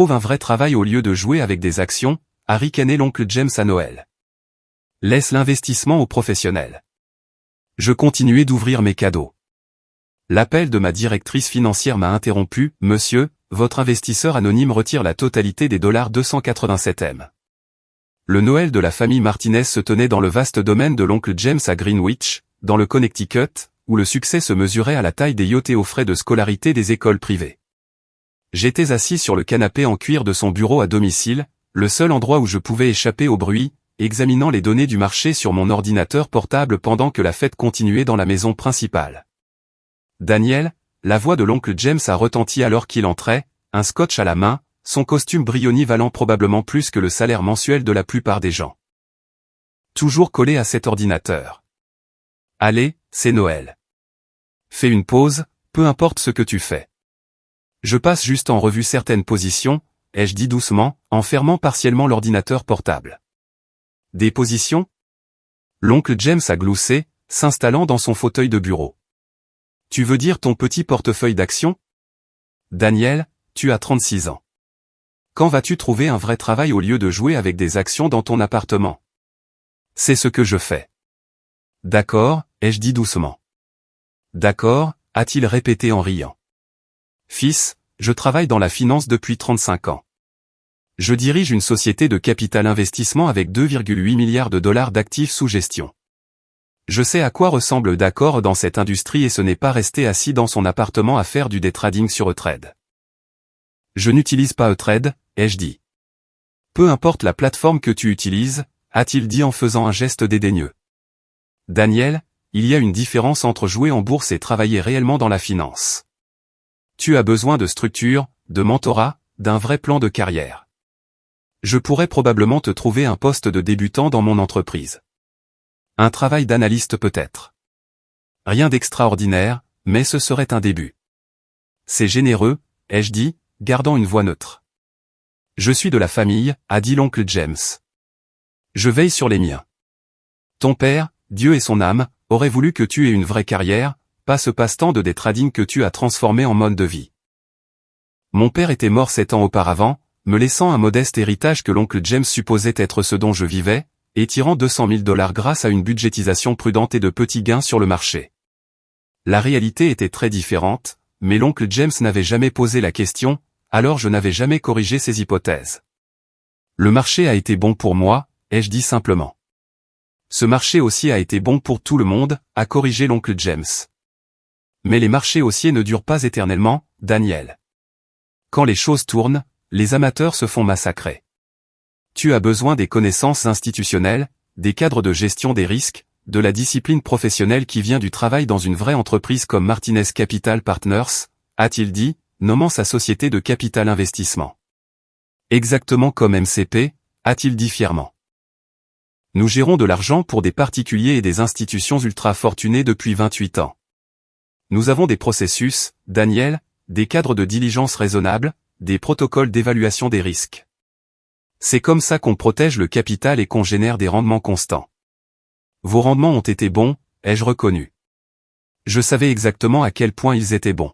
trouve un vrai travail au lieu de jouer avec des actions, a ricané l'oncle James à Noël. Laisse l'investissement aux professionnels. Je continuais d'ouvrir mes cadeaux. L'appel de ma directrice financière m'a interrompu. Monsieur, votre investisseur anonyme retire la totalité des $287M. Le Noël de la famille Martinez se tenait dans le vaste domaine de l'oncle James à Greenwich, dans le Connecticut, où le succès se mesurait à la taille des yachts et aux frais de scolarité des écoles privées. J'étais assis sur le canapé en cuir de son bureau à domicile, le seul endroit où je pouvais échapper au bruit, examinant les données du marché sur mon ordinateur portable pendant que la fête continuait dans la maison principale. Daniel, la voix de l'oncle James a retenti alors qu'il entrait, un scotch à la main, son costume Brioni valant probablement plus que le salaire mensuel de la plupart des gens. Toujours collé à cet ordinateur. Allez, c'est Noël. Fais une pause, peu importe ce que tu fais. Je passe juste en revue certaines positions, ai-je dit doucement, en fermant partiellement l'ordinateur portable. Des positions ? L'oncle James a gloussé, s'installant dans son fauteuil de bureau. Tu veux dire ton petit portefeuille d'actions ? Daniel, tu as 36 ans. Quand vas-tu trouver un vrai travail au lieu de jouer avec des actions dans ton appartement ? C'est ce que je fais. D'accord, ai-je dit doucement. D'accord, a-t-il répété en riant. Fils, je travaille dans la finance depuis 35 ans. Je dirige une société de capital investissement avec 2,8 milliards de dollars d'actifs sous gestion. Je sais à quoi ressemble d'accord dans cette industrie et ce n'est pas rester assis dans son appartement à faire du day trading sur Eutrade. Je n'utilise pas Eutrade, ai-je dit. Peu importe la plateforme que tu utilises, a-t-il dit en faisant un geste dédaigneux. Daniel, il y a une différence entre jouer en bourse et travailler réellement dans la finance. Tu as besoin de structure, de mentorat, d'un vrai plan de carrière. Je pourrais probablement te trouver un poste de débutant dans mon entreprise. Un travail d'analyste peut-être. Rien d'extraordinaire, mais ce serait un début. C'est généreux, ai-je dit, gardant une voix neutre. Je suis de la famille, a dit l'oncle James. Je veille sur les miens. Ton père, Dieu et son âme, aurait voulu que tu aies une vraie carrière, pas ce passe-temps de day trading que tu as transformé en mode de vie. Mon père était mort 7 ans auparavant, me laissant un modeste héritage que l'oncle James supposait être ce dont je vivais, et tirant $200 000 grâce à une budgétisation prudente et de petits gains sur le marché. La réalité était très différente, mais l'oncle James n'avait jamais posé la question, alors je n'avais jamais corrigé ses hypothèses. Le marché a été bon pour moi, ai-je dit simplement. Ce marché haussier a été bon pour tout le monde, a corrigé l'oncle James. Mais les marchés haussiers ne durent pas éternellement, Daniel. Quand les choses tournent, les amateurs se font massacrer. Tu as besoin des connaissances institutionnelles, des cadres de gestion des risques, de la discipline professionnelle qui vient du travail dans une vraie entreprise comme Martinez Capital Partners, a-t-il dit, nommant sa société de capital investissement. Exactement comme MCP, a-t-il dit fièrement. Nous gérons de l'argent pour des particuliers et des institutions ultra fortunées depuis 28 ans. Nous avons des processus, Daniel, des cadres de diligence raisonnables, des protocoles d'évaluation des risques. C'est comme ça qu'on protège le capital et qu'on génère des rendements constants. Vos rendements ont été bons, ai-je reconnu. Je savais exactement à quel point ils étaient bons.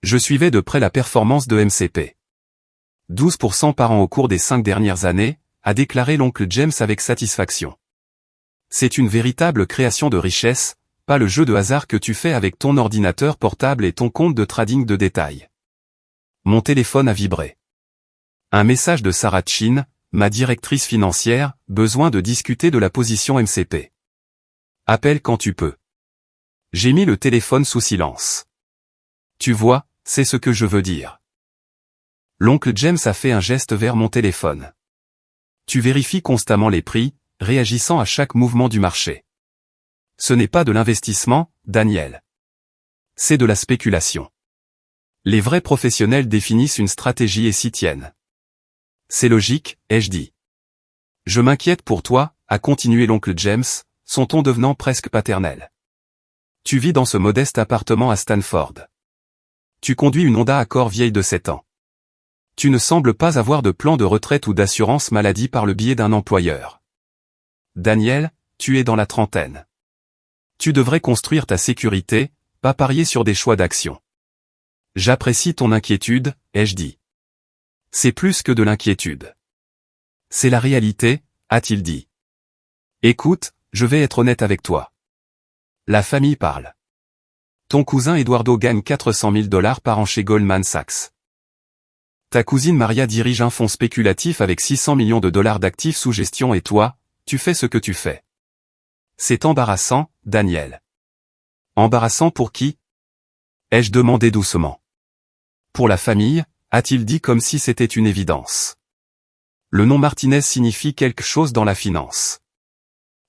Je suivais de près la performance de MCP. 12% par an au cours des 5 dernières années, a déclaré l'oncle James avec satisfaction. C'est une véritable création de richesse, pas le jeu de hasard que tu fais avec ton ordinateur portable et ton compte de trading de détail. Mon téléphone a vibré. Un message de Sarah Chin, ma directrice financière, besoin de discuter de la position MCP. Appelle quand tu peux. J'ai mis le téléphone sous silence. Tu vois, c'est ce que je veux dire. L'oncle James a fait un geste vers mon téléphone. Tu vérifies constamment les prix, réagissant à chaque mouvement du marché. Ce n'est pas de l'investissement, Daniel. C'est de la spéculation. Les vrais professionnels définissent une stratégie et s'y tiennent. C'est logique, ai-je dit. Je m'inquiète pour toi, a continué l'oncle James, son ton devenant presque paternel. Tu vis dans ce modeste appartement à Stanford. Tu conduis une Honda Accord vieille de 7 ans. Tu ne sembles pas avoir de plan de retraite ou d'assurance maladie par le biais d'un employeur. Daniel, tu es dans la trentaine. Tu devrais construire ta sécurité, pas parier sur des choix d'action. J'apprécie ton inquiétude, ai-je dit. C'est plus que de l'inquiétude. C'est la réalité, a-t-il dit. Écoute, je vais être honnête avec toi. La famille parle. Ton cousin Eduardo gagne 400 000 $ par an chez Goldman Sachs. Ta cousine Maria dirige un fonds spéculatif avec 600 millions de dollars d'actifs sous gestion et toi, tu fais ce que tu fais. C'est embarrassant, Daniel. Embarrassant pour qui? Ai-je demandé doucement. Pour la famille, a-t-il dit comme si c'était une évidence. Le nom Martinez signifie quelque chose dans la finance.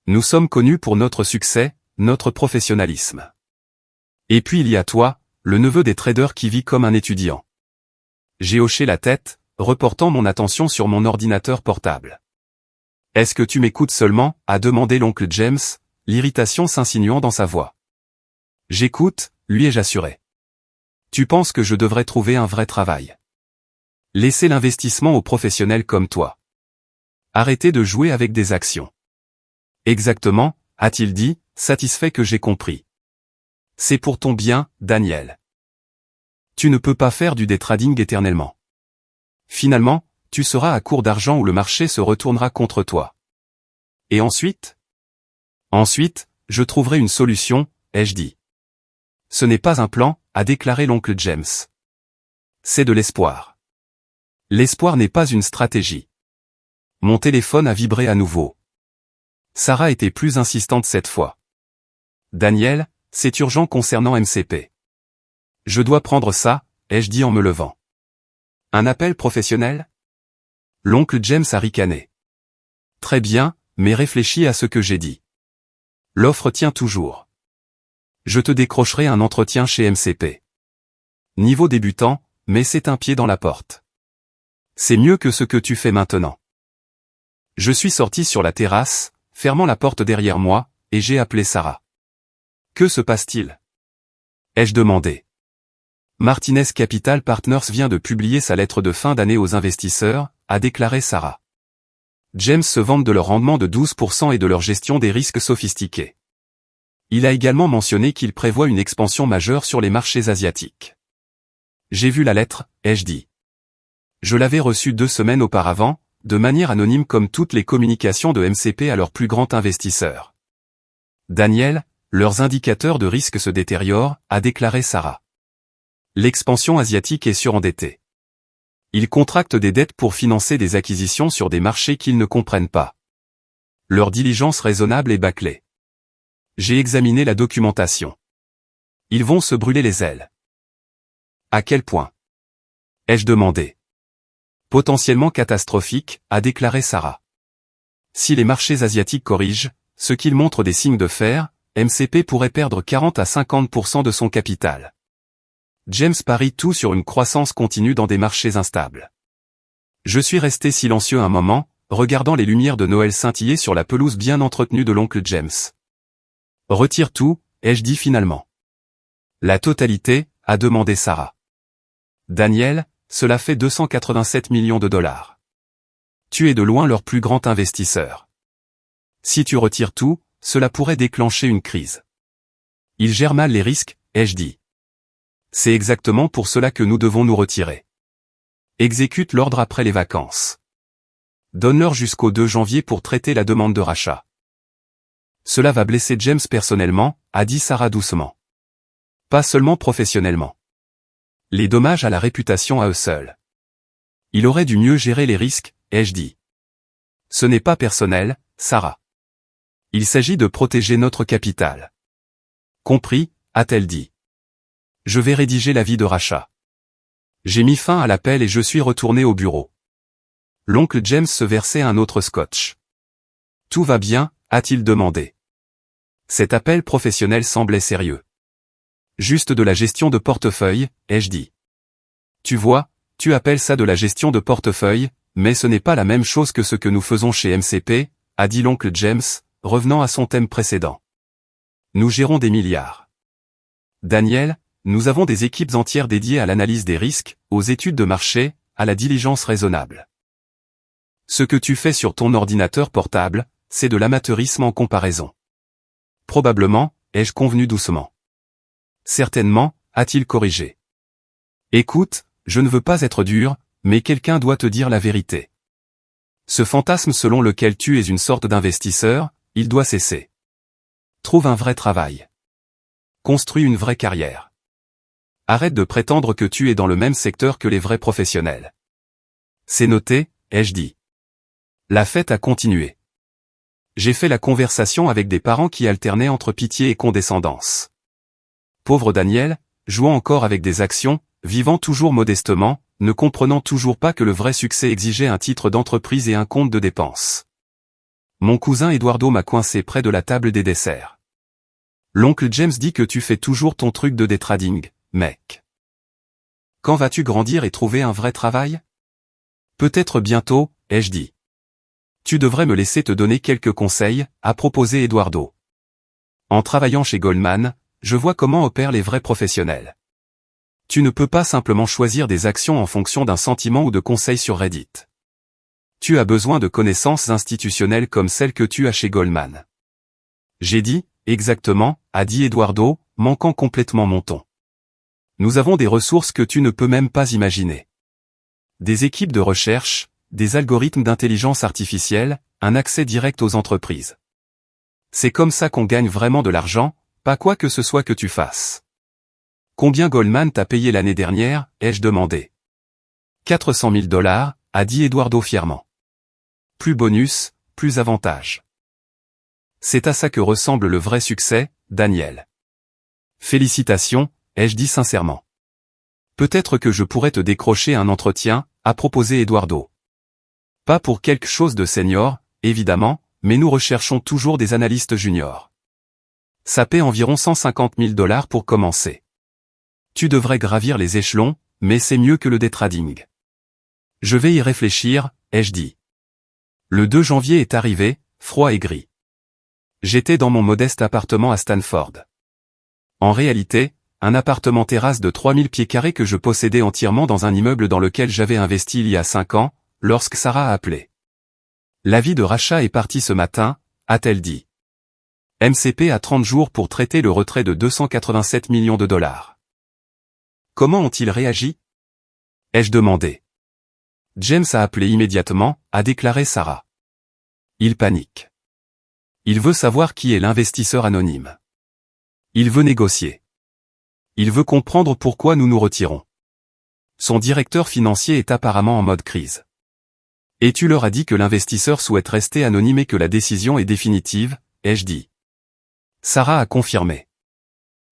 Nous sommes connus pour notre succès, notre professionnalisme. Et puis il y a toi, le neveu des traders qui vit comme un étudiant. J'ai hoché la tête, reportant mon attention sur mon ordinateur portable. Est-ce que tu m'écoutes seulement, a demandé l'oncle James, l'irritation s'insinuant dans sa voix. J'écoute, lui ai-je assuré. Tu penses que je devrais trouver un vrai travail. Laisser l'investissement aux professionnels comme toi. Arrêter de jouer avec des actions. Exactement, a-t-il dit, satisfait que j'ai compris. C'est pour ton bien, Daniel. Tu ne peux pas faire du day trading éternellement. Finalement, tu seras à court d'argent ou le marché se retournera contre toi. Et ensuite? Ensuite, je trouverai une solution, ai-je dit. Ce n'est pas un plan, a déclaré l'oncle James. C'est de l'espoir. L'espoir n'est pas une stratégie. Mon téléphone a vibré à nouveau. Sarah était plus insistante cette fois. Daniel, c'est urgent concernant MCP. Je dois prendre ça, ai-je dit en me levant. Un appel professionnel? L'oncle James a ricané. Très bien, mais réfléchis à ce que j'ai dit. L'offre tient toujours. Je te décrocherai un entretien chez MCP. Niveau débutant, mais c'est un pied dans la porte. C'est mieux que ce que tu fais maintenant. Je suis sorti sur la terrasse, fermant la porte derrière moi, et j'ai appelé Sarah. Que se passe-t-il? Ai-je demandé. Martinez Capital Partners vient de publier sa lettre de fin d'année aux investisseurs, a déclaré Sarah. James se vante de leur rendement de 12% et de leur gestion des risques sophistiqués. Il a également mentionné qu'il prévoit une expansion majeure sur les marchés asiatiques. J'ai vu la lettre, ai-je dit. Je l'avais reçue 2 semaines auparavant, de manière anonyme comme toutes les communications de MCP à leurs plus grands investisseurs. Daniel, leurs indicateurs de risque se détériorent, a déclaré Sarah. L'expansion asiatique est surendettée. Ils contractent des dettes pour financer des acquisitions sur des marchés qu'ils ne comprennent pas. Leur diligence raisonnable est bâclée. J'ai examiné la documentation. Ils vont se brûler les ailes. À quel point? Ai-je demandé. Potentiellement catastrophique, a déclaré Sarah. Si les marchés asiatiques corrigent, ce qu'ils montrent des signes de fer, MCP pourrait perdre 40 à 50% de son capital. James parie tout sur une croissance continue dans des marchés instables. Je suis resté silencieux un moment, regardant les lumières de Noël scintiller sur la pelouse bien entretenue de l'oncle James. Retire tout, ai-je dit finalement. La totalité, a demandé Sarah. Daniel, cela fait 287 millions de dollars. Tu es de loin leur plus grand investisseur. Si tu retires tout, cela pourrait déclencher une crise. Ils gèrent mal les risques, ai-je dit. C'est exactement pour cela que nous devons nous retirer. Exécute l'ordre après les vacances. Donne-leur jusqu'au 2 janvier pour traiter la demande de rachat. Cela va blesser James personnellement, a dit Sarah doucement. Pas seulement professionnellement. Les dommages à la réputation à eux seuls. Il aurait dû mieux gérer les risques, ai-je dit. Ce n'est pas personnel, Sarah. Il s'agit de protéger notre capital. Compris, a-t-elle dit. Je vais rédiger l'avis de rachat. J'ai mis fin à l'appel et je suis retourné au bureau. L'oncle James se versait un autre scotch. Tout va bien, a-t-il demandé. Cet appel professionnel semblait sérieux. Juste de la gestion de portefeuille, ai-je dit. Tu vois, tu appelles ça de la gestion de portefeuille, mais ce n'est pas la même chose que ce que nous faisons chez MCP, a dit l'oncle James, revenant à son thème précédent. Nous gérons des milliards. Daniel, nous avons des équipes entières dédiées à l'analyse des risques, aux études de marché, à la diligence raisonnable. Ce que tu fais sur ton ordinateur portable, c'est de l'amateurisme en comparaison. Probablement, ai-je convenu doucement. Certainement, a-t-il corrigé. Écoute, je ne veux pas être dur, mais quelqu'un doit te dire la vérité. Ce fantasme selon lequel tu es une sorte d'investisseur, il doit cesser. Trouve un vrai travail. Construis une vraie carrière. Arrête de prétendre que tu es dans le même secteur que les vrais professionnels. C'est noté, ai-je dit. La fête a continué. J'ai fait la conversation avec des parents qui alternaient entre pitié et condescendance. Pauvre Daniel, jouant encore avec des actions, vivant toujours modestement, ne comprenant toujours pas que le vrai succès exigeait un titre d'entreprise et un compte de dépenses. Mon cousin Eduardo m'a coincé près de la table des desserts. L'oncle James dit que tu fais toujours ton truc de day trading, mec. Quand vas-tu grandir et trouver un vrai travail? Peut-être bientôt, ai-je dit. Tu devrais me laisser te donner quelques conseils, a proposé Eduardo. En travaillant chez Goldman, je vois comment opèrent les vrais professionnels. Tu ne peux pas simplement choisir des actions en fonction d'un sentiment ou de conseils sur Reddit. Tu as besoin de connaissances institutionnelles comme celles que tu as chez Goldman. J'ai dit, exactement, a dit Eduardo, manquant complètement mon ton. Nous avons des ressources que tu ne peux même pas imaginer. Des équipes de recherche, des algorithmes d'intelligence artificielle, un accès direct aux entreprises. C'est comme ça qu'on gagne vraiment de l'argent, pas quoi que ce soit que tu fasses. Combien Goldman t'a payé l'année dernière, ai-je demandé. 400 000 $, a dit Eduardo fièrement. Plus bonus, plus avantage. C'est à ça que ressemble le vrai succès, Daniel. Félicitations, ai-je dit sincèrement. Peut-être que je pourrais te décrocher un entretien, a proposé Eduardo. Pas pour quelque chose de senior, évidemment, mais nous recherchons toujours des analystes juniors. Ça paie environ 150 000 $ pour commencer. Tu devrais gravir les échelons, mais c'est mieux que le day trading. Je vais y réfléchir, ai-je dit. Le 2 janvier est arrivé, froid et gris. J'étais dans mon modeste appartement à Stanford. En réalité, un appartement terrasse de 3000 pieds carrés que je possédais entièrement dans un immeuble dans lequel j'avais investi il y a 5 ans, lorsque Sarah a appelé. L'avis de rachat est parti ce matin, a-t-elle dit. MCP a 30 jours pour traiter le retrait de 287 millions de $. Comment ont-ils réagi? Ai-je demandé. James a appelé immédiatement, a déclaré Sarah. Il panique. Il veut savoir qui est l'investisseur anonyme. Il veut négocier. Il veut comprendre pourquoi nous nous retirons. Son directeur financier est apparemment en mode crise. Et tu leur as dit que l'investisseur souhaite rester anonyme et que la décision est définitive, ai-je dit. Sarah a confirmé.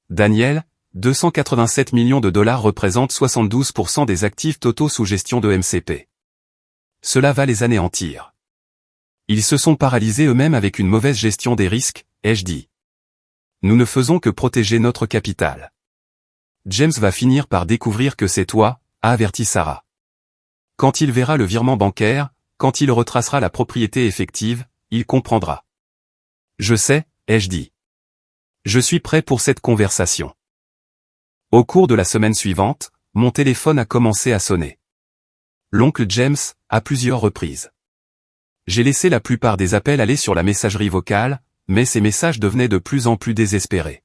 Daniel, 287 millions de $ représentent 72% des actifs totaux sous gestion de MCP. Cela va les anéantir. Ils se sont paralysés eux-mêmes avec une mauvaise gestion des risques, ai-je dit. Nous ne faisons que protéger notre capital. James va finir par découvrir que c'est toi, a averti Sarah. Quand il verra le virement bancaire, quand il retracera la propriété effective, il comprendra. Je sais, ai-je dit. Je suis prêt pour cette conversation. Au cours de la semaine suivante, mon téléphone a commencé à sonner. L'oncle James, à plusieurs reprises. J'ai laissé la plupart des appels aller sur la messagerie vocale, mais ces messages devenaient de plus en plus désespérés.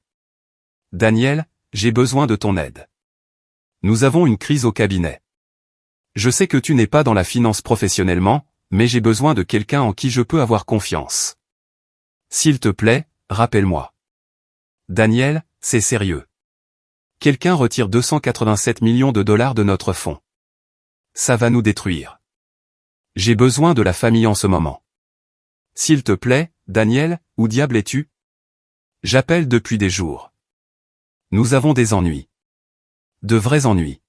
Daniel, j'ai besoin de ton aide. Nous avons une crise au cabinet. Je sais que tu n'es pas dans la finance professionnellement, mais j'ai besoin de quelqu'un en qui je peux avoir confiance. S'il te plaît, rappelle-moi. Daniel, c'est sérieux. Quelqu'un retire 287 millions de $ de notre fonds. Ça va nous détruire. J'ai besoin de la famille en ce moment. S'il te plaît, Daniel, où diable es-tu? J'appelle depuis des jours. Nous avons des ennuis. De vrais ennuis.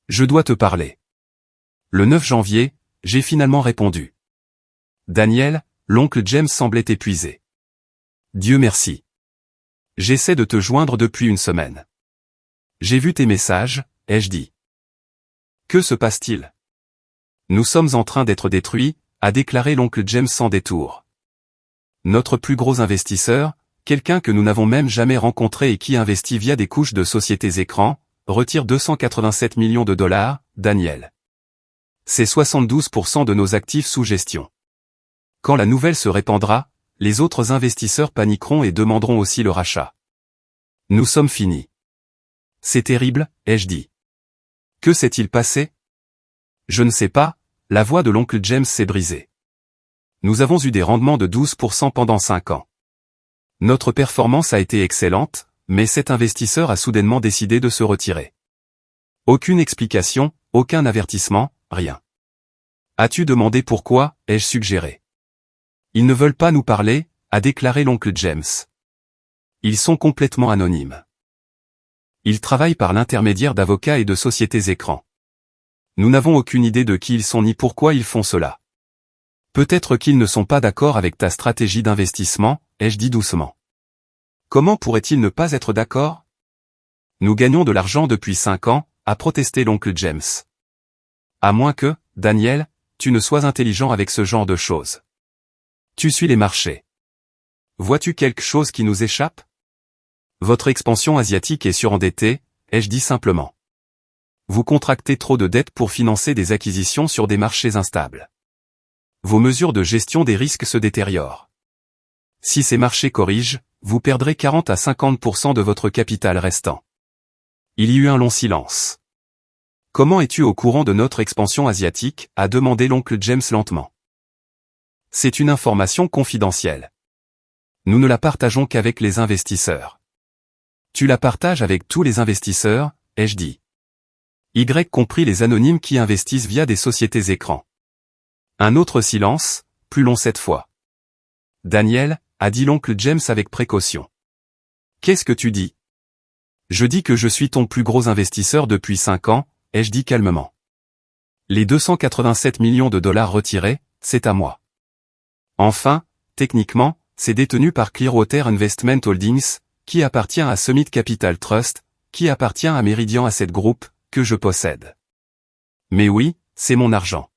Je dois te parler. Le 9 janvier, j'ai finalement répondu. Daniel, l'oncle James semblait épuisé. Dieu merci. J'essaie de te joindre depuis une semaine. J'ai vu tes messages, ai-je dit. Que se passe-t-il? Nous sommes en train d'être détruits, a déclaré l'oncle James sans détour. Notre plus gros investisseur, quelqu'un que nous n'avons même jamais rencontré et qui investit via des couches de sociétés écrans, retire 287 millions de $, Daniel. C'est 72% de nos actifs sous gestion. Quand la nouvelle se répandra, les autres investisseurs paniqueront et demanderont aussi le rachat. Nous sommes finis. C'est terrible, ai-je dit. Que s'est-il passé? Je ne sais pas, la voix de l'oncle James s'est brisée. Nous avons eu des rendements de 12% pendant 5 ans. Notre performance a été excellente, mais cet investisseur a soudainement décidé de se retirer. Aucune explication, aucun avertissement, rien. As-tu demandé pourquoi, ai-je suggéré. Ils ne veulent pas nous parler, a déclaré l'oncle James. Ils sont complètement anonymes. Ils travaillent par l'intermédiaire d'avocats et de sociétés écrans. Nous n'avons aucune idée de qui ils sont ni pourquoi ils font cela. Peut-être qu'ils ne sont pas d'accord avec ta stratégie d'investissement, ai-je dit doucement. Comment pourraient-ils ne pas être d'accord? Nous gagnons de l'argent depuis 5 ans, a protesté l'oncle James. À moins que, Daniel, tu ne sois intelligent avec ce genre de choses. Tu suis les marchés. Vois-tu quelque chose qui nous échappe? Votre expansion asiatique est surendettée, ai-je dit simplement. Vous contractez trop de dettes pour financer des acquisitions sur des marchés instables. Vos mesures de gestion des risques se détériorent. Si ces marchés corrigent, vous perdrez 40 à 50% de votre capital restant. Il y eut un long silence. Comment es-tu au courant de notre expansion asiatique, a demandé l'oncle James lentement. C'est une information confidentielle. Nous ne la partageons qu'avec les investisseurs. Tu la partages avec tous les investisseurs, ai-je dit. Y compris les anonymes qui investissent via des sociétés écrans. Un autre silence, plus long cette fois. Daniel, a dit l'oncle James avec précaution. Qu'est-ce que tu dis? Je dis que je suis ton plus gros investisseur depuis 5 ans, ai-je dit calmement. Les 287 millions de dollars retirés, c'est à moi. Enfin, techniquement, c'est détenu par Clearwater Investment Holdings, qui appartient à Summit Capital Trust, qui appartient à Meridian Asset Group, que je possède. Mais oui, c'est mon argent.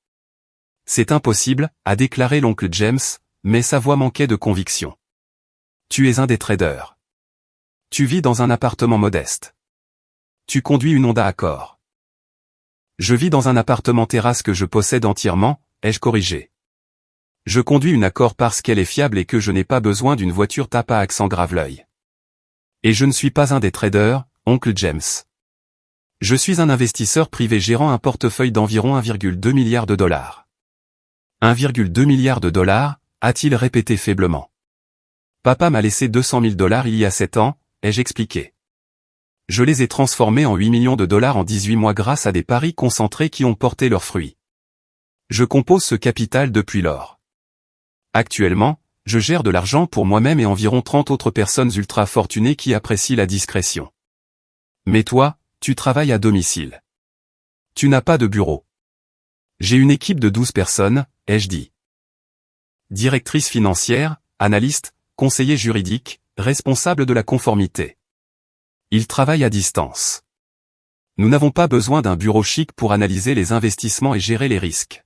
C'est impossible, a déclaré l'oncle James, mais sa voix manquait de conviction. Tu es un des traders. Tu vis dans un appartement modeste. Tu conduis une Honda Accord. Je vis dans un appartement terrasse que je possède entièrement, ai-je corrigé. Je conduis une Accord parce qu'elle est fiable et que je n'ai pas besoin d'une voiture tape à accent grave-l'œil. Et je ne suis pas un des traders, oncle James. Je suis un investisseur privé gérant un portefeuille d'environ 1,2 milliard de dollars. 1,2 milliard de dollars, a-t-il répété faiblement. Papa m'a laissé 200 000 dollars il y a 7 ans, ai-je expliqué. Je les ai transformés en 8 millions de dollars en 18 mois grâce à des paris concentrés qui ont porté leurs fruits. Je compose ce capital depuis lors. Actuellement, je gère de l'argent pour moi-même et environ 30 autres personnes ultra fortunées qui apprécient la discrétion. Mais toi, tu travailles à domicile. Tu n'as pas de bureau. J'ai une équipe de 12 personnes, ai-je dit. Directrice financière, analyste, conseiller juridique, responsable de la conformité. Ils travaillent à distance. Nous n'avons pas besoin d'un bureau chic pour analyser les investissements et gérer les risques.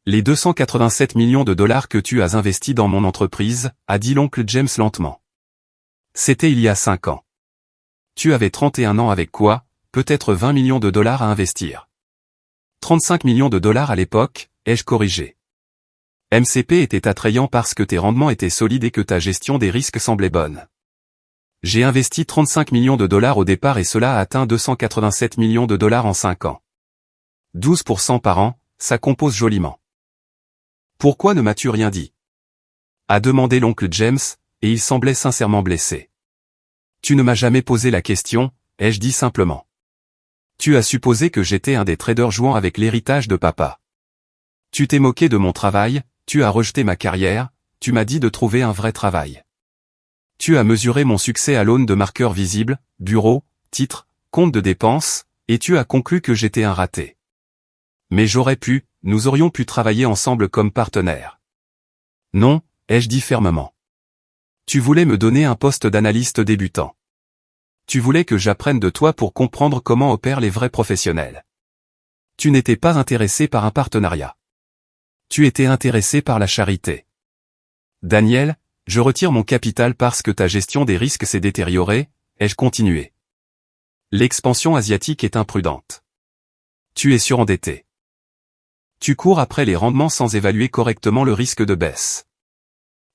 Les 287 millions de dollars que tu as investis dans mon entreprise, a dit l'oncle James lentement. C'était il y a 5 ans. Tu avais 31 ans avec quoi, peut-être 20 millions de dollars à investir. 35 millions de dollars à l'époque, ai-je corrigé. MCP était attrayant parce que tes rendements étaient solides et que ta gestion des risques semblait bonne. J'ai investi 35 millions de dollars au départ et cela a atteint 287 millions de dollars en 5 ans. 12% par an, ça compose joliment. Pourquoi ne m'as-tu rien dit? A demandé l'oncle James, et il semblait sincèrement blessé. Tu ne m'as jamais posé la question, ai-je dit simplement. Tu as supposé que j'étais un des traders jouant avec l'héritage de papa. Tu t'es moqué de mon travail, tu as rejeté ma carrière, tu m'as dit de trouver un vrai travail. Tu as mesuré mon succès à l'aune de marqueurs visibles, bureau, titres, compte de dépenses, et tu as conclu que j'étais un raté. Mais nous aurions pu travailler ensemble comme partenaires. Non, ai-je dit fermement. Tu voulais me donner un poste d'analyste débutant. Tu voulais que j'apprenne de toi pour comprendre comment opèrent les vrais professionnels. Tu n'étais pas intéressé par un partenariat. Tu étais intéressé par la charité. Daniel, je retire mon capital parce que ta gestion des risques s'est détériorée, ai-je continué. L'expansion asiatique est imprudente. Tu es surendetté. Tu cours après les rendements sans évaluer correctement le risque de baisse.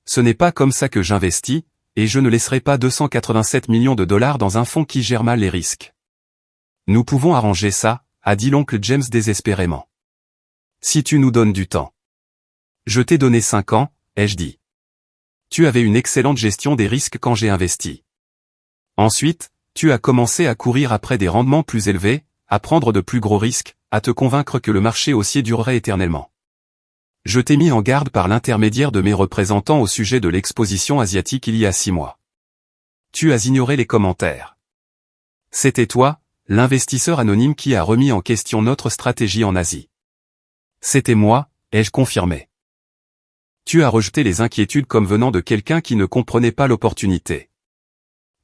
Ce n'est pas comme ça que j'investis, et je ne laisserai pas 287 millions de dollars dans un fonds qui gère mal les risques. Nous pouvons arranger ça, a dit l'oncle James désespérément. Si tu nous donnes du temps. Je t'ai donné 5 ans, ai-je dit. Tu avais une excellente gestion des risques quand j'ai investi. Ensuite, tu as commencé à courir après des rendements plus élevés, à prendre de plus gros risques, à te convaincre que le marché haussier durerait éternellement. Je t'ai mis en garde par l'intermédiaire de mes représentants au sujet de l'exposition asiatique il y a 6 mois. Tu as ignoré les commentaires. C'était toi, l'investisseur anonyme qui a remis en question notre stratégie en Asie. C'était moi, ai-je confirmé. Tu as rejeté les inquiétudes comme venant de quelqu'un qui ne comprenait pas l'opportunité.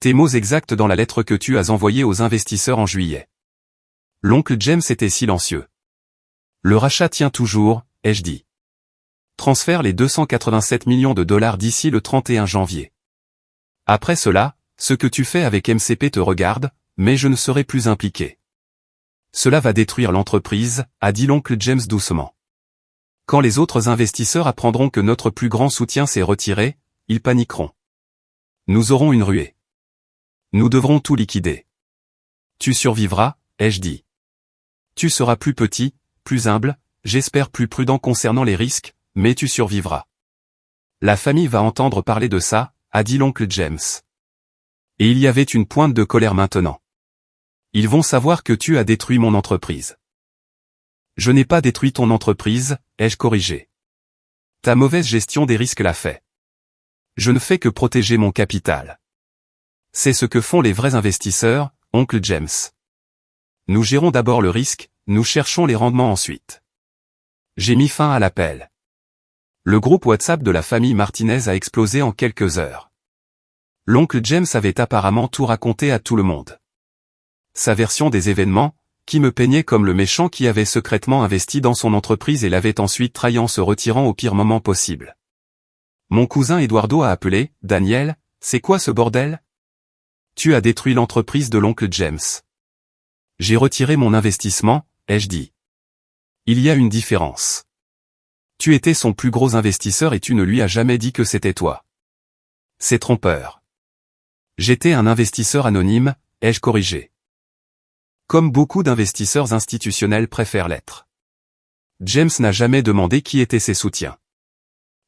Tes mots exacts dans la lettre que tu as envoyée aux investisseurs en juillet. L'oncle James était silencieux. Le rachat tient toujours, ai-je dit. Transfère les 287 millions de dollars d'ici le 31 janvier. Après cela, ce que tu fais avec MCP te regarde, mais je ne serai plus impliqué. Cela va détruire l'entreprise, a dit l'oncle James doucement. Quand les autres investisseurs apprendront que notre plus grand soutien s'est retiré, ils paniqueront. Nous aurons une ruée. Nous devrons tout liquider. Tu survivras, ai-je dit. Tu seras plus petit, plus humble, j'espère plus prudent concernant les risques, mais tu survivras. La famille va entendre parler de ça, a dit l'oncle James. Et il y avait une pointe de colère maintenant. Ils vont savoir que tu as détruit mon entreprise. Je n'ai pas détruit ton entreprise, ai-je corrigé. Ta mauvaise gestion des risques l'a fait. Je ne fais que protéger mon capital. C'est ce que font les vrais investisseurs, oncle James. Nous gérons d'abord le risque, nous cherchons les rendements ensuite. J'ai mis fin à l'appel. Le groupe WhatsApp de la famille Martinez a explosé en quelques heures. L'oncle James avait apparemment tout raconté à tout le monde. Sa version des événements, qui me peignait comme le méchant qui avait secrètement investi dans son entreprise et l'avait ensuite trahi en se retirant au pire moment possible. Mon cousin Eduardo a appelé, « Daniel, c'est quoi ce bordel ? Tu as détruit l'entreprise de l'oncle James. » J'ai retiré mon investissement, ai-je dit. Il y a une différence. Tu étais son plus gros investisseur et tu ne lui as jamais dit que c'était toi. C'est trompeur. J'étais un investisseur anonyme, ai-je corrigé. Comme beaucoup d'investisseurs institutionnels préfèrent l'être. James n'a jamais demandé qui étaient ses soutiens.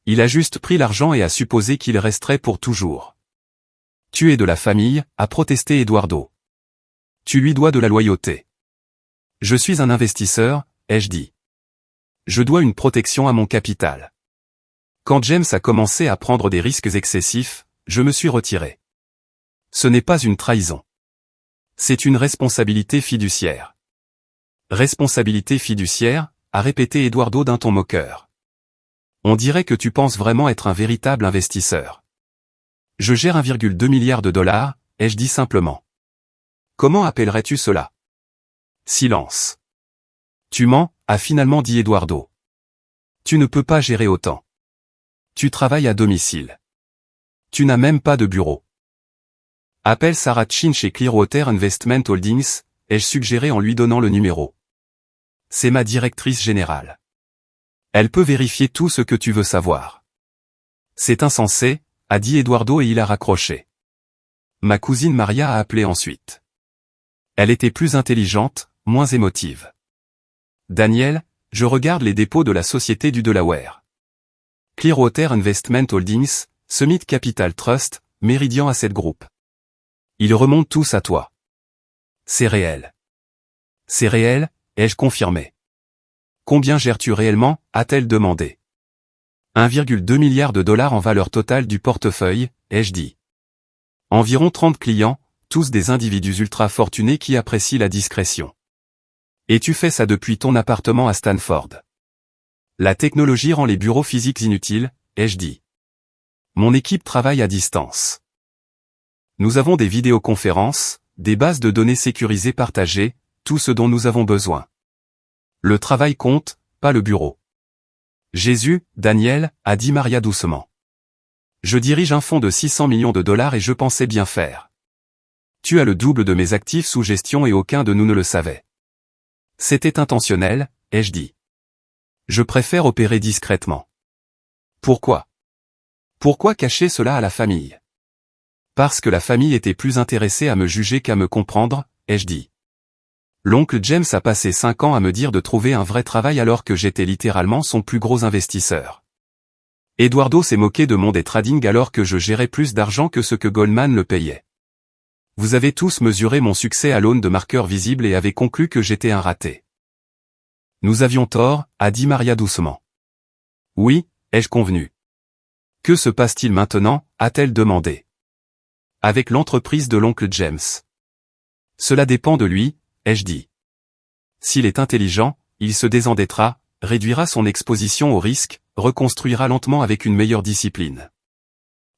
Il a juste pris l'argent et a supposé qu'il resterait pour toujours. Tu es de la famille, a protesté Eduardo. Tu lui dois de la loyauté. Je suis un investisseur, ai-je dit. Je dois une protection à mon capital. Quand James a commencé à prendre des risques excessifs, je me suis retiré. Ce n'est pas une trahison. C'est une responsabilité fiduciaire. Responsabilité fiduciaire, a répété Eduardo d'un ton moqueur. On dirait que tu penses vraiment être un véritable investisseur. Je gère 1,2 milliard de dollars, ai-je dit simplement. Comment appellerais-tu cela? Silence. Tu mens, a finalement dit Eduardo. Tu ne peux pas gérer autant. Tu travailles à domicile. Tu n'as même pas de bureau. Appelle Sarah Chin chez Clearwater Investment Holdings, ai-je suggéré en lui donnant le numéro. C'est ma directrice générale. Elle peut vérifier tout ce que tu veux savoir. C'est insensé, a dit Eduardo et il a raccroché. Ma cousine Maria a appelé ensuite. Elle était plus intelligente, moins émotive. Daniel, je regarde les dépôts de la société du Delaware. Clearwater Investment Holdings, Summit Capital Trust, Meridian Asset Group. Ils remontent tous à toi. C'est réel. C'est réel, ai-je confirmé. Combien gères-tu réellement, a-t-elle demandé. 1,2 milliard de dollars en valeur totale du portefeuille, ai-je dit. Environ 30 clients, tous des individus ultra fortunés qui apprécient la discrétion. Et tu fais ça depuis ton appartement à Stanford. La technologie rend les bureaux physiques inutiles, ai-je dit. Mon équipe travaille à distance. Nous avons des vidéoconférences, des bases de données sécurisées partagées, tout ce dont nous avons besoin. Le travail compte, pas le bureau. Jésus, Daniel, a dit Maria doucement. Je dirige un fonds de 600 millions de dollars et je pensais bien faire. Tu as le double de mes actifs sous gestion et aucun de nous ne le savait. C'était intentionnel, ai-je dit. Je préfère opérer discrètement. Pourquoi? Pourquoi cacher cela à la famille? Parce que la famille était plus intéressée à me juger qu'à me comprendre, ai-je dit. L'oncle James a passé 5 ans à me dire de trouver un vrai travail alors que j'étais littéralement son plus gros investisseur. Eduardo s'est moqué de mon day trading alors que je gérais plus d'argent que ce que Goldman le payait. Vous avez tous mesuré mon succès à l'aune de marqueurs visibles et avez conclu que j'étais un raté. Nous avions tort, a dit Maria doucement. Oui, ai-je convenu. Que se passe-t-il maintenant, a-t-elle demandé. Avec l'entreprise de l'oncle James. Cela dépend de lui, ai-je dit. S'il est intelligent, il se désendettera, réduira son exposition au risque, reconstruira lentement avec une meilleure discipline.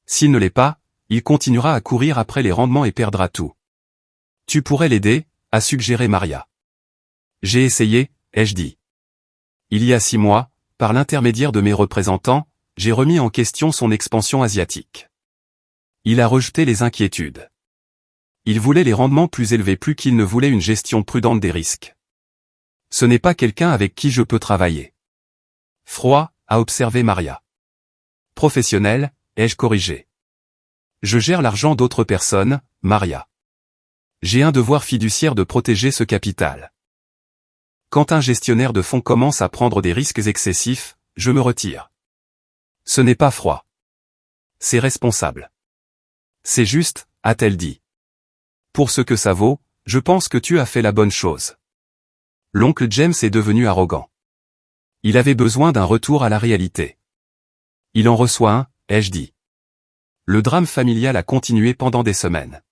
S'il ne l'est pas, il continuera à courir après les rendements et perdra tout. Tu pourrais l'aider, a suggéré Maria. J'ai essayé, ai-je dit. Il y a 6 mois, par l'intermédiaire de mes représentants, j'ai remis en question son expansion asiatique. Il a rejeté les inquiétudes. Il voulait les rendements plus élevés plus qu'il ne voulait une gestion prudente des risques. Ce n'est pas quelqu'un avec qui je peux travailler. Froid, a observé Maria. Professionnel, ai-je corrigé. Je gère l'argent d'autres personnes, Maria. J'ai un devoir fiduciaire de protéger ce capital. Quand un gestionnaire de fonds commence à prendre des risques excessifs, je me retire. Ce n'est pas froid. C'est responsable. C'est juste, a-t-elle dit. Pour ce que ça vaut, je pense que tu as fait la bonne chose. L'oncle James est devenu arrogant. Il avait besoin d'un retour à la réalité. Il en reçoit un, ai-je dit. Le drame familial a continué pendant des semaines.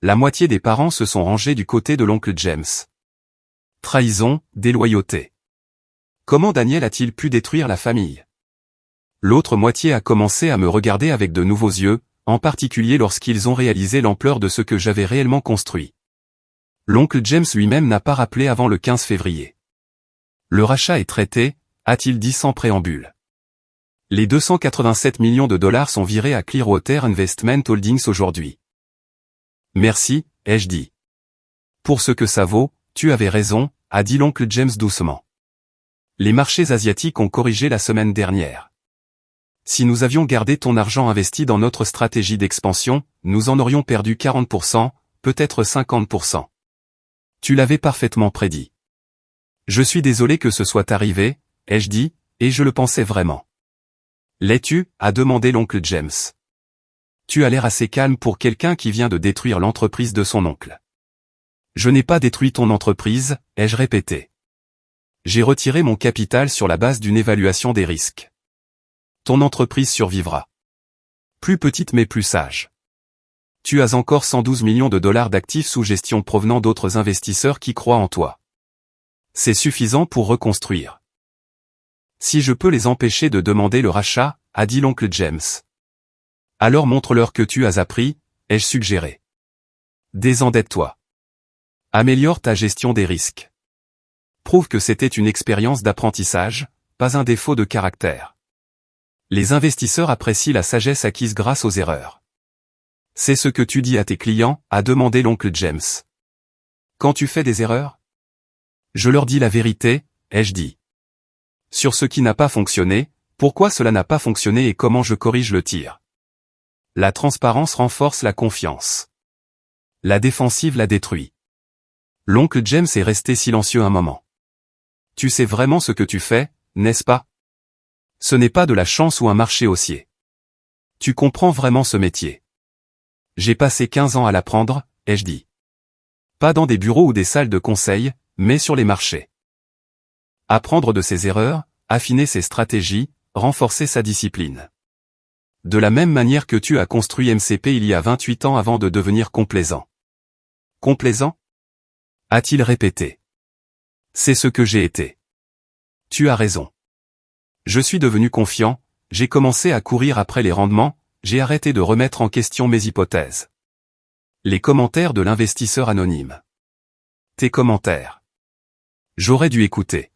La moitié des parents se sont rangés du côté de l'oncle James. Trahison, déloyauté. Comment Daniel a-t-il pu détruire la famille? L'autre moitié a commencé à me regarder avec de nouveaux yeux, en particulier lorsqu'ils ont réalisé l'ampleur de ce que j'avais réellement construit. L'oncle James lui-même n'a pas rappelé avant le 15 février. Le rachat est traité, a-t-il dit sans préambule. Les 287 millions de dollars sont virés à Clearwater Investment Holdings aujourd'hui. Merci, ai-je dit. Pour ce que ça vaut, tu avais raison, a dit l'oncle James doucement. Les marchés asiatiques ont corrigé la semaine dernière. Si nous avions gardé ton argent investi dans notre stratégie d'expansion, nous en aurions perdu 40%, peut-être 50%. Tu l'avais parfaitement prédit. Je suis désolé que ce soit arrivé, ai-je dit, et je le pensais vraiment. L'es-tu, a demandé l'oncle James. Tu as l'air assez calme pour quelqu'un qui vient de détruire l'entreprise de son oncle. Je n'ai pas détruit ton entreprise, ai-je répété. J'ai retiré mon capital sur la base d'une évaluation des risques. Ton entreprise survivra. Plus petite mais plus sage. Tu as encore 112 millions de dollars d'actifs sous gestion provenant d'autres investisseurs qui croient en toi. C'est suffisant pour reconstruire. Si je peux les empêcher de demander le rachat, a dit l'oncle James. Alors montre-leur que tu as appris, ai-je suggéré. Désendette-toi. Améliore ta gestion des risques. Prouve que c'était une expérience d'apprentissage, pas un défaut de caractère. Les investisseurs apprécient la sagesse acquise grâce aux erreurs. C'est ce que tu dis à tes clients, a demandé l'oncle James. Quand tu fais des erreurs? Je leur dis la vérité, ai-je dit. Sur ce qui n'a pas fonctionné, pourquoi cela n'a pas fonctionné et comment je corrige le tir. La transparence renforce la confiance. La défensive la détruit. L'oncle James est resté silencieux un moment. Tu sais vraiment ce que tu fais, n'est-ce pas? Ce n'est pas de la chance ou un marché haussier. Tu comprends vraiment ce métier. J'ai passé 15 ans à l'apprendre, ai-je dit. Pas dans des bureaux ou des salles de conseil, mais sur les marchés. Apprendre de ses erreurs, affiner ses stratégies, renforcer sa discipline. De la même manière que tu as construit MCP il y a 28 ans avant de devenir complaisant. Complaisant? A-t-il répété. C'est ce que j'ai été. Tu as raison. Je suis devenu confiant, j'ai commencé à courir après les rendements, j'ai arrêté de remettre en question mes hypothèses. Les commentaires de l'investisseur anonyme. Tes commentaires. J'aurais dû écouter.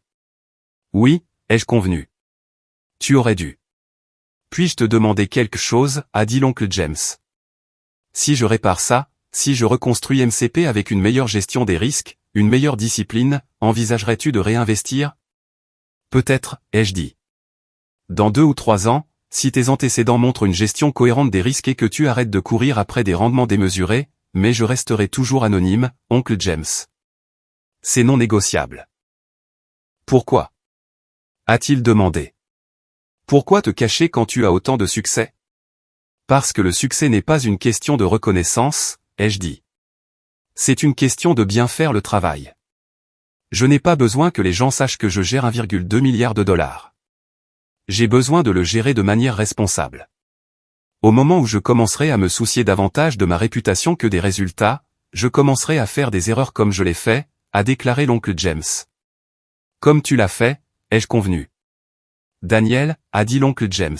Oui, ai-je convenu. Tu aurais dû. Puis-je te demander quelque chose, a dit l'oncle James. Si je répare ça, si je reconstruis MCP avec une meilleure gestion des risques, une meilleure discipline, envisagerais-tu de réinvestir? Peut-être, ai-je dit. Dans 2 ou 3 ans, si tes antécédents montrent une gestion cohérente des risques et que tu arrêtes de courir après des rendements démesurés, mais je resterai toujours anonyme, oncle James. C'est non négociable. Pourquoi? A-t-il demandé. Pourquoi te cacher quand tu as autant de succès? Parce que le succès n'est pas une question de reconnaissance, ai-je dit. C'est une question de bien faire le travail. Je n'ai pas besoin que les gens sachent que je gère 1,2 milliard de dollars. J'ai besoin de le gérer de manière responsable. Au moment où je commencerai à me soucier davantage de ma réputation que des résultats, je commencerai à faire des erreurs comme je l'ai fait, a déclaré l'oncle James. Comme tu l'as fait, ai-je convenu. Daniel, a dit l'oncle James.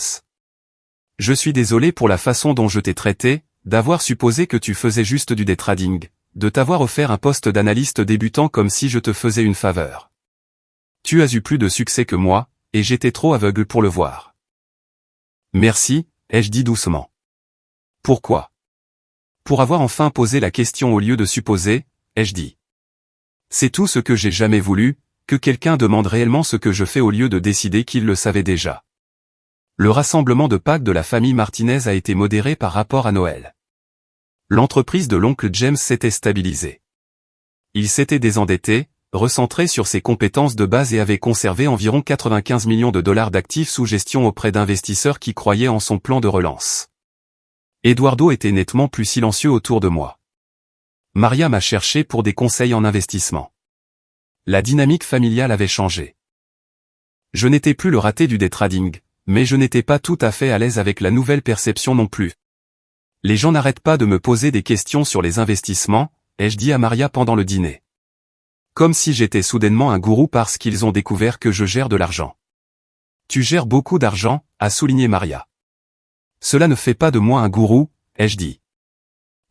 Je suis désolé pour la façon dont je t'ai traité, d'avoir supposé que tu faisais juste du day trading, de t'avoir offert un poste d'analyste débutant comme si je te faisais une faveur. Tu as eu plus de succès que moi, et j'étais trop aveugle pour le voir. Merci, ai-je dit doucement. Pourquoi? Pour avoir enfin posé la question au lieu de supposer, ai-je dit. C'est tout ce que j'ai jamais voulu, que quelqu'un demande réellement ce que je fais au lieu de décider qu'il le savait déjà. Le rassemblement de Pâques de la famille Martinez a été modéré par rapport à Noël. L'entreprise de l'oncle James s'était stabilisée. Il s'était désendetté, recentré sur ses compétences de base et avait conservé environ 95 millions de dollars d'actifs sous gestion auprès d'investisseurs qui croyaient en son plan de relance. Eduardo était nettement plus silencieux autour de moi. Maria m'a cherché pour des conseils en investissement. La dynamique familiale avait changé. Je n'étais plus le raté du day trading, mais je n'étais pas tout à fait à l'aise avec la nouvelle perception non plus. Les gens n'arrêtent pas de me poser des questions sur les investissements, ai-je dit à Maria pendant le dîner. Comme si j'étais soudainement un gourou parce qu'ils ont découvert que je gère de l'argent. Tu gères beaucoup d'argent, a souligné Maria. Cela ne fait pas de moi un gourou, ai-je dit.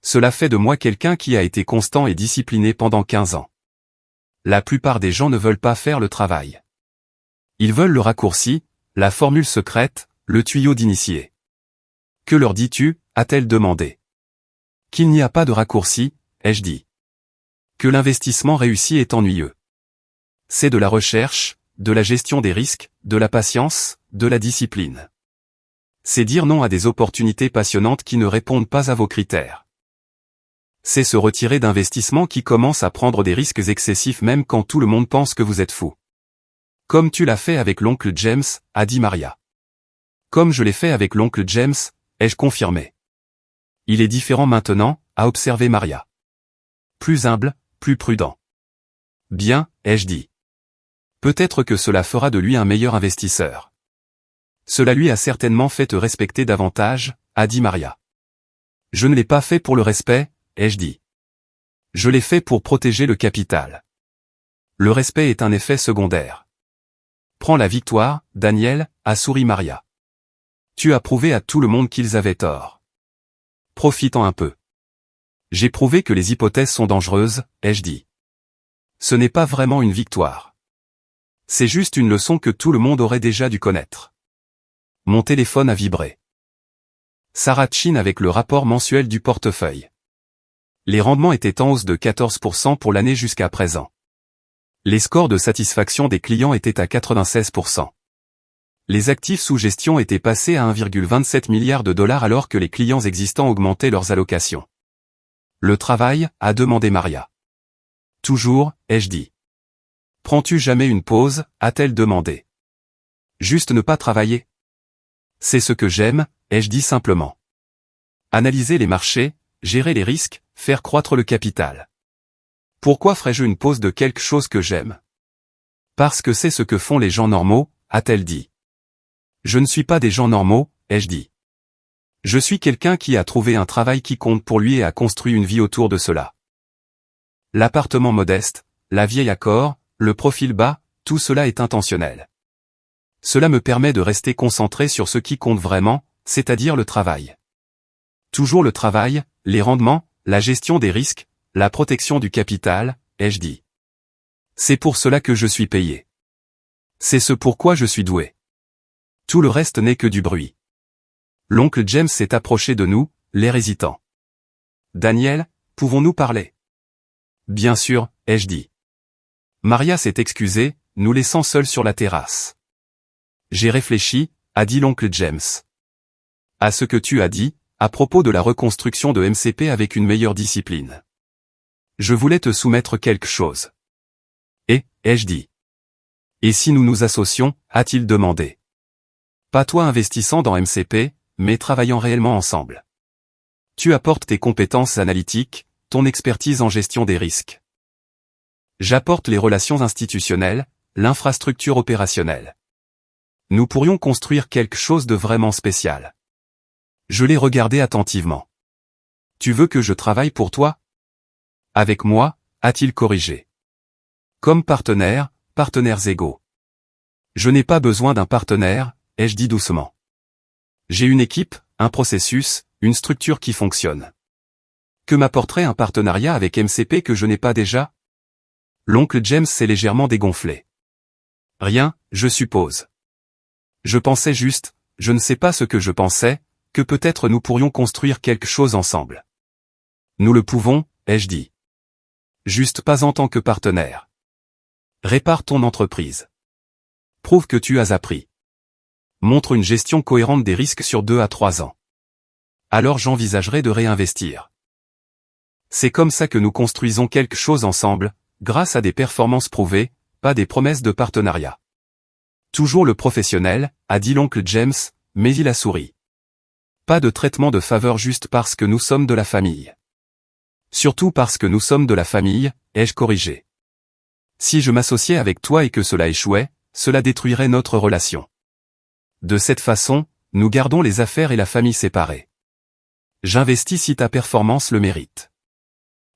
Cela fait de moi quelqu'un qui a été constant et discipliné pendant 15 ans. La plupart des gens ne veulent pas faire le travail. Ils veulent le raccourci, la formule secrète, le tuyau d'initié. Que leur dis-tu, a-t-elle demandé. Qu'il n'y a pas de raccourci, ai-je dit. Que l'investissement réussi est ennuyeux. C'est de la recherche, de la gestion des risques, de la patience, de la discipline. C'est dire non à des opportunités passionnantes qui ne répondent pas à vos critères. C'est se retirer d'investissements qui commencent à prendre des risques excessifs même quand tout le monde pense que vous êtes fou. Comme tu l'as fait avec l'oncle James, a dit Maria. Comme je l'ai fait avec l'oncle James, ai-je confirmé. Il est différent maintenant, a observé Maria. Plus humble, plus prudent. Bien, ai-je dit. Peut-être que cela fera de lui un meilleur investisseur. Cela lui a certainement fait te respecter davantage, a dit Maria. Je ne l'ai pas fait pour le respect, ai-je dit. Je l'ai fait pour protéger le capital. Le respect est un effet secondaire. Prends la victoire, Daniel, a souri Maria. Tu as prouvé à tout le monde qu'ils avaient tort. Profitant un peu. J'ai prouvé que les hypothèses sont dangereuses, ai-je dit. Ce n'est pas vraiment une victoire. C'est juste une leçon que tout le monde aurait déjà dû connaître. Mon téléphone a vibré. Sarah Chin avec le rapport mensuel du portefeuille. Les rendements étaient en hausse de 14% pour l'année jusqu'à présent. Les scores de satisfaction des clients étaient à 96%. Les actifs sous gestion étaient passés à 1,27 milliard de dollars alors que les clients existants augmentaient leurs allocations. Le travail, a demandé Maria. Toujours, ai-je dit. Prends-tu jamais une pause, a-t-elle demandé. Juste ne pas travailler. C'est ce que j'aime, ai-je dit simplement. Analyser les marchés, gérer les risques, faire croître le capital. Pourquoi ferais-je une pause de quelque chose que j'aime? Parce que c'est ce que font les gens normaux, a-t-elle dit. Je ne suis pas des gens normaux, ai-je dit. Je suis quelqu'un qui a trouvé un travail qui compte pour lui et a construit une vie autour de cela. L'appartement modeste, la vieille accord, le profil bas, tout cela est intentionnel. Cela me permet de rester concentré sur ce qui compte vraiment, c'est-à-dire le travail. Toujours le travail, les rendements, la gestion des risques, la protection du capital, ai-je dit. C'est pour cela que je suis payé. C'est ce pourquoi je suis doué. Tout le reste n'est que du bruit. L'oncle James s'est approché de nous, l'air hésitant. Daniel, pouvons-nous parler? Bien sûr, ai-je dit. Maria s'est excusée, nous laissant seuls sur la terrasse. J'ai réfléchi, a dit l'oncle James. À ce que tu as dit, à propos de la reconstruction de MCP avec une meilleure discipline. Je voulais te soumettre quelque chose. Ai-je dit. Et si nous nous associons, a-t-il demandé. Pas toi investissant dans MCP, mais travaillant réellement ensemble. Tu apportes tes compétences analytiques, ton expertise en gestion des risques. J'apporte les relations institutionnelles, l'infrastructure opérationnelle. Nous pourrions construire quelque chose de vraiment spécial. Je l'ai regardé attentivement. Tu veux que je travaille pour toi? Avec moi, a-t-il corrigé. Comme partenaires égaux. Je n'ai pas besoin d'un partenaire, ai-je dit doucement. J'ai une équipe, un processus, une structure qui fonctionne. Que m'apporterait un partenariat avec MCP que je n'ai pas déjà? L'oncle James s'est légèrement dégonflé. Rien, je suppose. Je pensais juste, je ne sais pas ce que je pensais, que peut-être nous pourrions construire quelque chose ensemble. Nous le pouvons, ai-je dit. Juste pas en tant que partenaire. Répare ton entreprise. Prouve que tu as appris. Montre une gestion cohérente des risques sur 2 à 3 ans. Alors j'envisagerai de réinvestir. C'est comme ça que nous construisons quelque chose ensemble, grâce à des performances prouvées, pas des promesses de partenariat. Toujours le professionnel, a dit l'oncle James, mais il a souri. Pas de traitement de faveur juste parce que nous sommes de la famille. Surtout parce que nous sommes de la famille, ai-je corrigé. Si je m'associais avec toi et que cela échouait, cela détruirait notre relation. De cette façon, nous gardons les affaires et la famille séparées. J'investis si ta performance le mérite.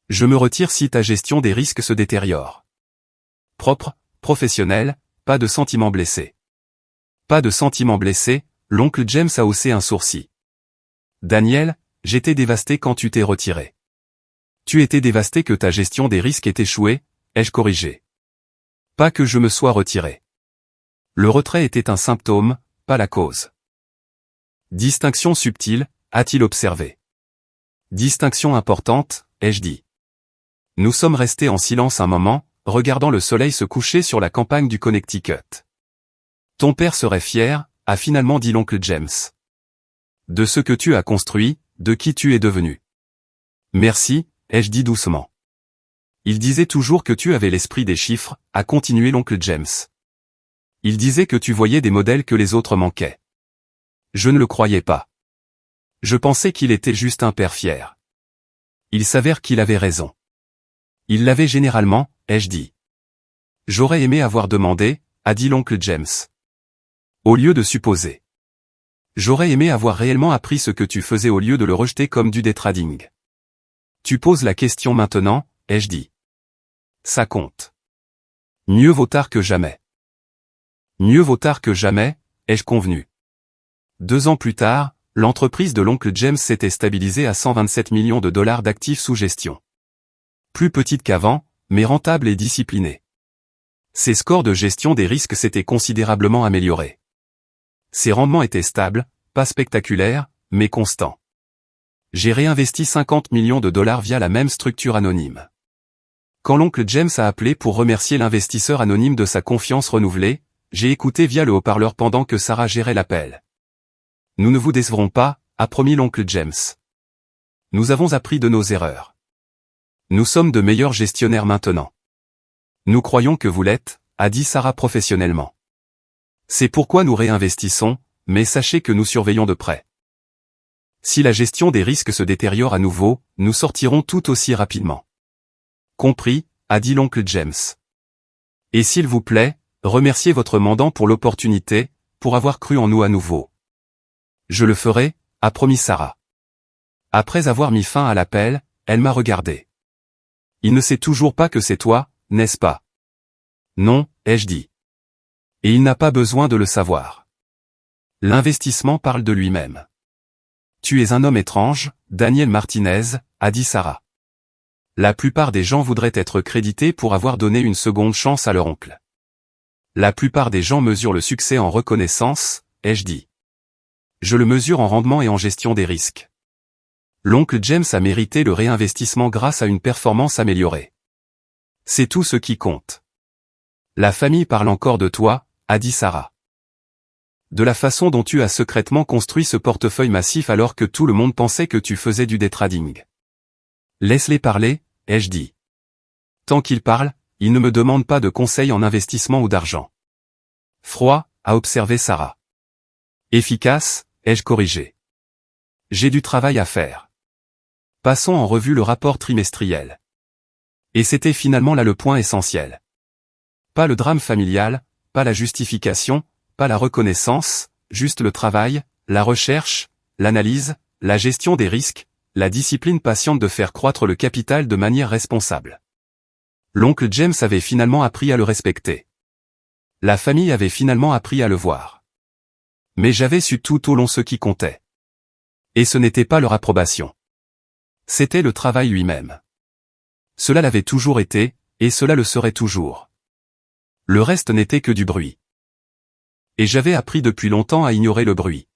Je me retire si ta gestion des risques se détériore. Propre, professionnel, pas de sentiments blessés. Pas de sentiments blessés, l'oncle James a haussé un sourcil. Daniel, j'étais dévasté quand tu t'es retiré. Tu étais dévasté que ta gestion des risques ait échoué, ai-je corrigé. Pas que je me sois retiré. Le retrait était un symptôme, pas la cause. Distinction subtile, a-t-il observé. Distinction importante, ai-je dit. Nous sommes restés en silence un moment, regardant le soleil se coucher sur la campagne du Connecticut. Ton père serait fier, a finalement dit l'oncle James. De ce que tu as construit, de qui tu es devenu. Merci, ai-je dit doucement. Il disait toujours que tu avais l'esprit des chiffres, a continué l'oncle James. Il disait que tu voyais des modèles que les autres manquaient. Je ne le croyais pas. Je pensais qu'il était juste un père fier. Il s'avère qu'il avait raison. Il l'avait généralement, ai-je dit. J'aurais aimé avoir demandé, a dit l'oncle James. Au lieu de supposer. J'aurais aimé avoir réellement appris ce que tu faisais au lieu de le rejeter comme du day trading. Tu poses la question maintenant, ai-je dit. Ça compte. Mieux vaut tard que jamais. Mieux vaut tard que jamais, ai-je convenu. 2 ans plus tard, l'entreprise de l'oncle James s'était stabilisée à 127 millions de dollars d'actifs sous gestion. Plus petite qu'avant, mais rentable et disciplinée. Ses scores de gestion des risques s'étaient considérablement améliorés. Ses rendements étaient stables, pas spectaculaires, mais constants. J'ai réinvesti 50 millions de dollars via la même structure anonyme. Quand l'oncle James a appelé pour remercier l'investisseur anonyme de sa confiance renouvelée, j'ai écouté via le haut-parleur pendant que Sarah gérait l'appel. Nous ne vous décevrons pas, a promis l'oncle James. Nous avons appris de nos erreurs. Nous sommes de meilleurs gestionnaires maintenant. Nous croyons que vous l'êtes, a dit Sarah professionnellement. C'est pourquoi nous réinvestissons, mais sachez que nous surveillons de près. Si la gestion des risques se détériore à nouveau, nous sortirons tout aussi rapidement. Compris, a dit l'oncle James. Et s'il vous plaît, remerciez votre mandant pour l'opportunité, pour avoir cru en nous à nouveau. Je le ferai, a promis Sarah. Après avoir mis fin à l'appel, elle m'a regardé. Il ne sait toujours pas que c'est toi, n'est-ce pas? Non, ai-je dit. Et il n'a pas besoin de le savoir. L'investissement parle de lui-même. Tu es un homme étrange, Daniel Martinez, a dit Sarah. La plupart des gens voudraient être crédités pour avoir donné une seconde chance à leur oncle. La plupart des gens mesurent le succès en reconnaissance, ai-je dit. Je le mesure en rendement et en gestion des risques. L'oncle James a mérité le réinvestissement grâce à une performance améliorée. C'est tout ce qui compte. La famille parle encore de toi, a dit Sarah. De la façon dont tu as secrètement construit ce portefeuille massif alors que tout le monde pensait que tu faisais du day trading. Laisse-les parler, ai-je dit. Tant qu'ils parlent, il ne me demande pas de conseils en investissement ou d'argent. Froid, a observé Sarah. Efficace, ai-je corrigé. J'ai du travail à faire. Passons en revue le rapport trimestriel. Et c'était finalement là le point essentiel. Pas le drame familial, pas la justification, pas la reconnaissance, juste le travail, la recherche, l'analyse, la gestion des risques, la discipline patiente de faire croître le capital de manière responsable. L'oncle James avait finalement appris à le respecter. La famille avait finalement appris à le voir. Mais j'avais su tout au long ce qui comptait. Et ce n'était pas leur approbation. C'était le travail lui-même. Cela l'avait toujours été, et cela le serait toujours. Le reste n'était que du bruit. Et j'avais appris depuis longtemps à ignorer le bruit.